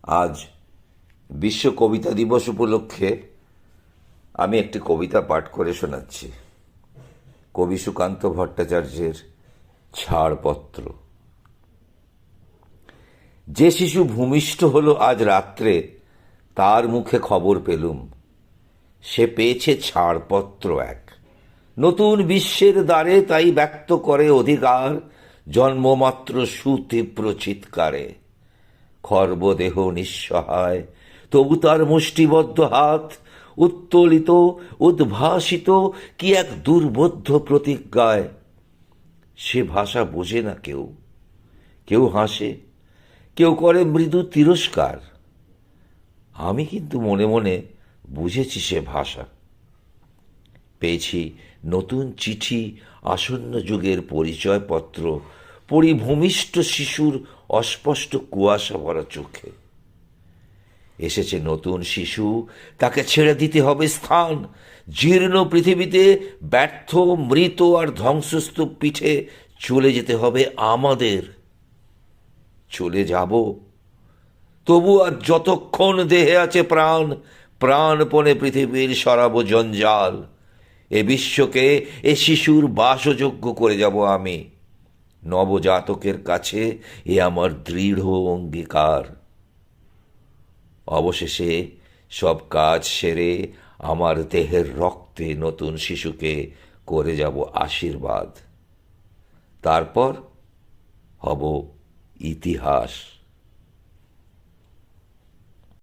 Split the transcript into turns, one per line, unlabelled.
আজ বিশ্ব কবিতা দিবস উপলক্ষে আমি একটি কবিতা পাঠ করে শোনাচ্ছি। কবি সুকান্ত ভট্টাচার্যের ছাড়পত্র। যে শিশু ভূমিষ্ঠ হলো আজ রাত্রে, তার মুখে খবর পেলুম, সে পেয়েছে ছাড়পত্র এক। নতুন বিশ্বের দ্বারে তাই ব্যক্ত করে অধিকার, জন্মমাত্র সুতীব্র চিৎকারে। খর্বদেহ নিঃসহায়, তবু তার মুষ্টিবদ্ধ হাত উত্তোলিত, উদ্ভাসিত কি এক দুর্বোধ্য প্রতিজ্ঞায়। সে ভাষা বোঝে না কেউ, কেউ হাসে, কেউ করে মৃদু তিরস্কার। আমি কিন্তু মনে মনে বুঝেছি সে ভাষা। পেয়েছি নতুন চিঠি, আসন্ন যুগের পরিচয়পত্র, পরিভূমিষ্ঠ শিশুর অস্পষ্ট কুয়াশা ভরা চোখে। এসেছে নতুন শিশু, তাকে ছেড়ে দিতে হবে স্থান। জীর্ণ পৃথিবীতে ব্যর্থ, মৃত আর ধ্বংসস্তূপ পিঠে চলে যেতে হবে আমাদের। চলে যাব, তবু আর যতক্ষণ দেহে আছে প্রাণ, প্রাণপণে পৃথিবীর সরাব জঞ্জাল। এ বিশ্বকে, এ শিশুর বাসযোগ্য করে যাব আমি। নবজাতকের কাছে এ আমার দৃঢ় অঙ্গীকার। অবশেষে সব কাজ সেরে আমার দেহের রক্তে নতুন শিশুকে করে যাব আশীর্বাদ। তারপর হব ইতিহাস।